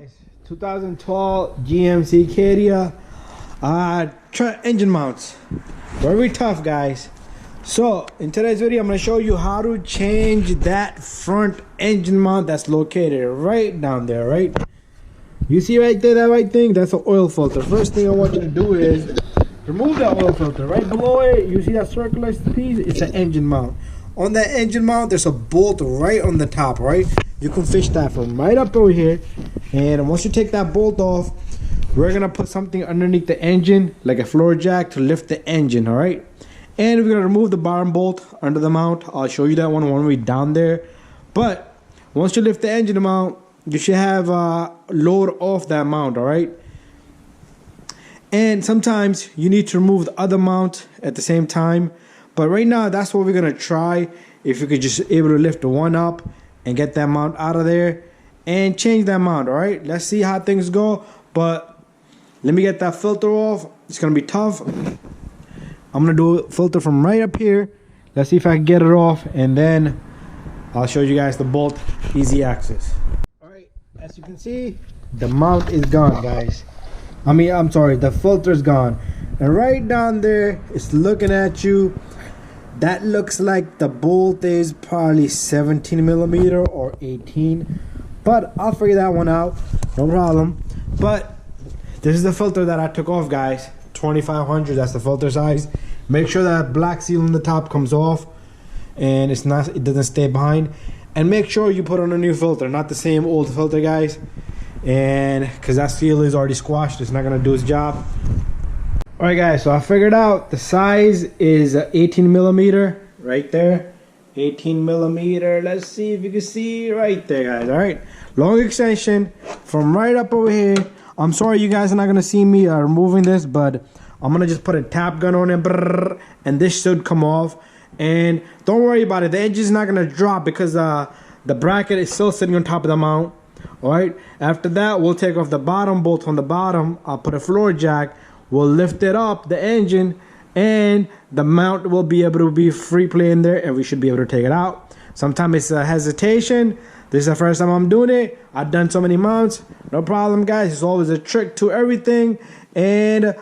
Guys, 2012 GMC ACADIA engine mounts. Very tough, guys. So in today's video I'm going to show you how to change that front engine mount that's located right down there. Right, you see right there, that white thing, that's an oil filter. First thing I want you to do is remove that oil filter. Right below it, you see that circular piece? It's an engine mount. On that engine mount there's a bolt right on the top. Right, you can fish that from right up over here, and once you take that bolt off, we're gonna put something underneath the engine like a floor jack to lift the engine. All right, and we're gonna remove the bottom bolt under the mount. I'll show you that one when we're down there. But once you lift the engine mount, you should have load off that mount. All right, and sometimes you need to remove the other mount at the same time, but right now that's what we're gonna try. If you could just able to lift the one up and get that mount out of there and change that mount. All right, let's see how things go. But let me get that filter off. It's gonna be tough. I'm gonna do a filter from right up here. Let's see if I can get it off, and then I'll show you guys the bolt easy access. All right, as you can see, the mount is gone, guys. I'm sorry, the filter is gone, and right down there it's looking at you. That looks like the bolt is probably 17 millimeter or 18, but I'll figure that one out, no problem. But this is the filter that I took off, guys. 2500, that's the filter size. Make sure that black seal on the top comes off and it doesn't stay behind, and make sure you put on a new filter, not the same old filter, guys, and because that seal is already squashed, it's not gonna do its job. All right, guys, so I figured out the size is 18 millimeter right there. 18 millimeter. Let's see if you can see right there, guys. All right, long extension from right up over here. I'm sorry you guys are not gonna see me removing this, but I'm gonna just put a tap gun on it, and this should come off. And don't worry about it, the edge is not gonna drop because the bracket is still sitting on top of the mount. All right, after that we'll take off the bottom bolt on the bottom. I'll put a floor jack. We'll lift it up, the engine, and the mount will be able to be free play in there, and we should be able to take it out. Sometimes it's a hesitation. This is the first time I'm doing it. I've done so many mounts, no problem, guys. It's always a trick to everything. And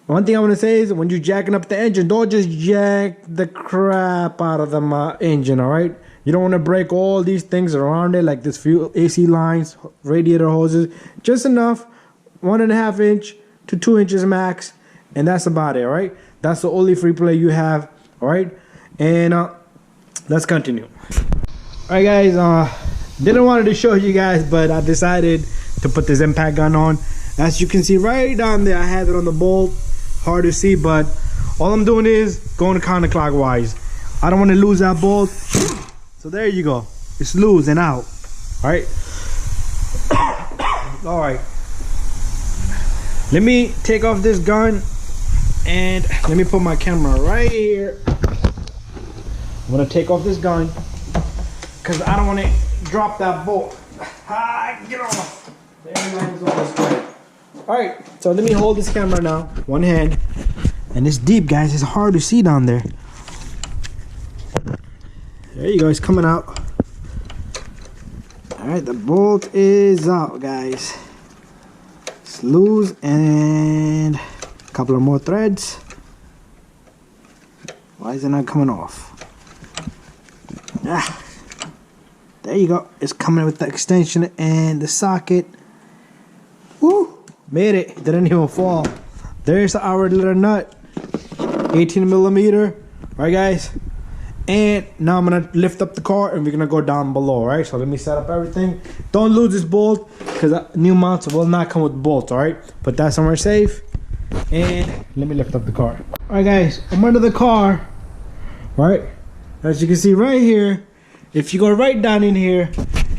one thing I want to say is, when you're jacking up the engine, don't just jack the crap out of the engine. All right, you don't want to break all these things around it, like this few AC lines, radiator hoses, just enough, 1.5 inch to 2 inches max, and that's about it. All right, that's the only free play you have. All right, and let's continue. All right, guys, didn't want to show you guys, but I decided to put this impact gun on. As you can see right down there, I have it on the bolt. Hard to see, but all I'm doing is going counterclockwise. I don't want to lose that bolt, so there you go, it's loose and out. All right. All right, let me take off this gun and let me put my camera right here. I'm gonna take off this gun because I don't want to drop that bolt. Get off. All right, so let me hold this camera now, one hand, and it's deep, guys. It's hard to see down there. There you go, it's coming out. All right, the bolt is out, guys. It's loose, and a couple of more threads. Why is it not coming off? Ah, there you go. It's coming with the extension and the socket. Woo, made it. It didn't even fall. There's our little nut, 18 millimeter. All right, guys, and now I'm gonna lift up the car and we're gonna go down below. All right, so let me set up everything. Don't lose this bolt because new mounts will not come with bolts. All right, put that somewhere safe, and let me lift up the car. All right, guys, I'm under the car. All right, as you can see right here, if you go right down in here,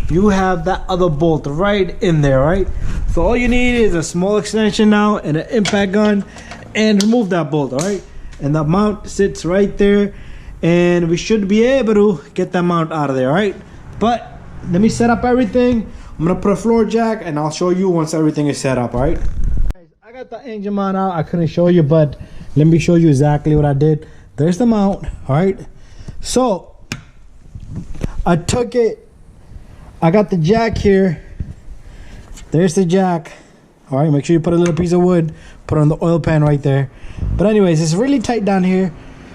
you have that other bolt right in there. Right, so all you need is a small extension now and an impact gun, and remove that bolt. All right, and the mount sits right there, and we should be able to get that mount out of there. All right, but let me set up everything. I'm gonna put a floor jack, and I'll show you once everything is set up. All right, guys, I got the engine mount out. I couldn't show you, but let me show you exactly what I did. There's the mount. All right, so I took it, I got the jack here, there's the jack. All right, make sure you put a little piece of wood, put it on the oil pan right there. But anyways, it's really tight down here,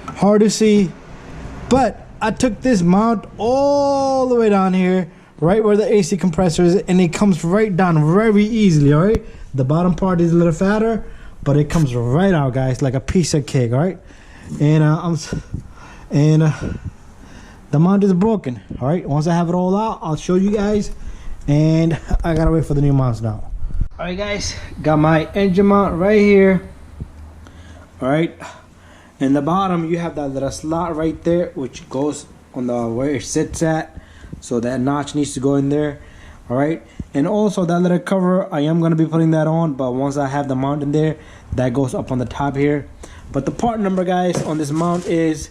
hard to see. But I took this mount all the way down here, right where the AC compressor is, and it comes right down very easily. All right, the bottom part is a little fatter, but it comes right out, guys, like a piece of cake. All right, and the mount is broken. All right, once I have it all out, I'll show you guys, and I gotta wait for the new mounts now. All right, guys, got my engine mount right here. All right, in the bottom you have that little slot right there, which goes on the where it sits at, so that notch needs to go in there. All right, and also that little cover, I am going to be putting that on, but once I have the mount in there, that goes up on the top here. But the part number, guys, on this mount is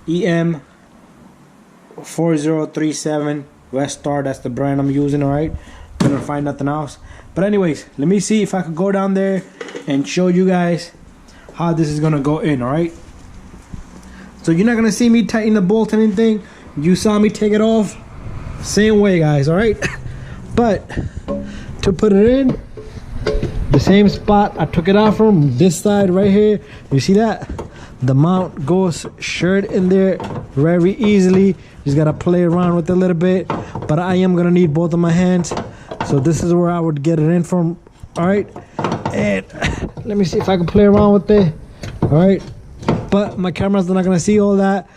EM4037 West Star. That's the brand I'm using. All right, couldn't find nothing else. But anyways, let me see if I could go down there and show you guys how this is gonna go in. All right, so you're not gonna see me tighten the bolt and anything. You saw me take it off same way, guys. All right, but to put it in the same spot I took it out from, this side right here, you see that the mount goes straight in there very easily. Just gotta play around with it a little bit, but I am gonna need both of my hands, so this is where I would get it in from. All right, and let me see if I can play around with it. All right, but my camera's not gonna see all that,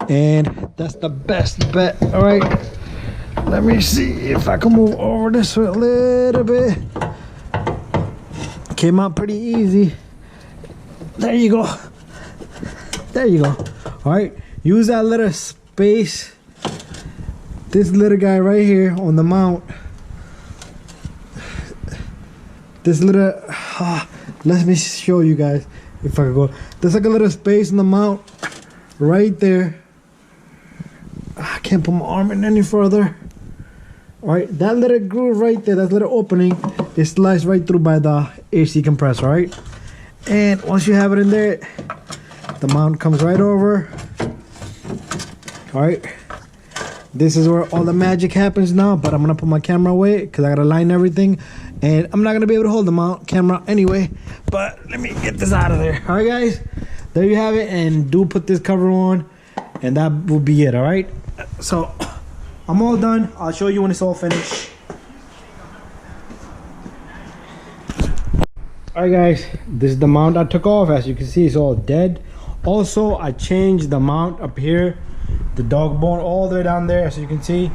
and that's the best bet. All right, let me see if I can move over this way a little bit. Came out pretty easy. There you go. There you go. All right, use that little space, this little guy right here on the mount. This little, let me show you guys if I can go. There's like a little space in the mount right there. I can't put my arm in any further. All right, that little groove right there, that little opening, it slides right through by the AC compressor. All right, and once you have it in there, the mount comes right over. All right, this is where all the magic happens now, but I'm gonna put my camera away because I gotta line everything, and I'm not gonna be able to hold the mount camera anyway. But let me get this out of there. All right, guys, there you have it, and do put this cover on, and that will be it. All right, so I'm all done. I'll show you when it's all finished. All right, guys, this is the mount I took off. As you can see, it's all dead. Also, I changed the mount up here, the dog bone all the way down there, as you can see.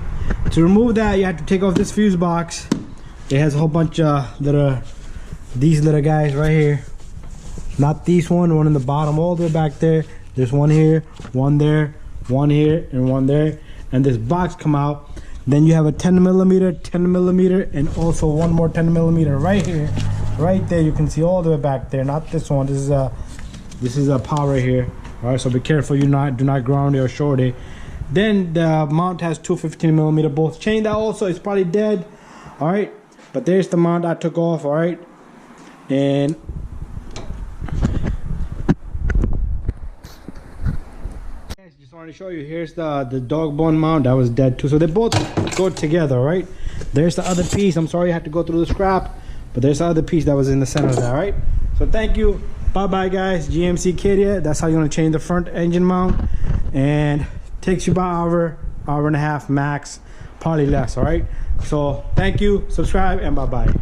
To remove that, you have to take off this fuse box. It has a whole bunch of these little guys right here. Not these one in the bottom, all the way back there. There's one here, one there, one here, and one there. And this box come out. Then you have a 10 millimeter, and also one more 10 millimeter right here. Right there, you can see all the way back there. Not this one. This is a power here. All right, so be careful do not ground it or short it. Then the mount has two 15 millimeter bolts. Chain that also is probably dead. All right, but there's the mount I took off. All right, and just wanted to show you. Here's the dog bone mount that was dead too. So they both go together. All right, there's the other piece. I'm sorry I had to go through the scrap, but there's the other piece that was in the center of that. All right, so thank you. Bye bye, guys. GMC ACADIA. That's how you want to change the front engine mount, and takes you about hour and a half max, probably less. All right, so thank you, subscribe, and bye bye.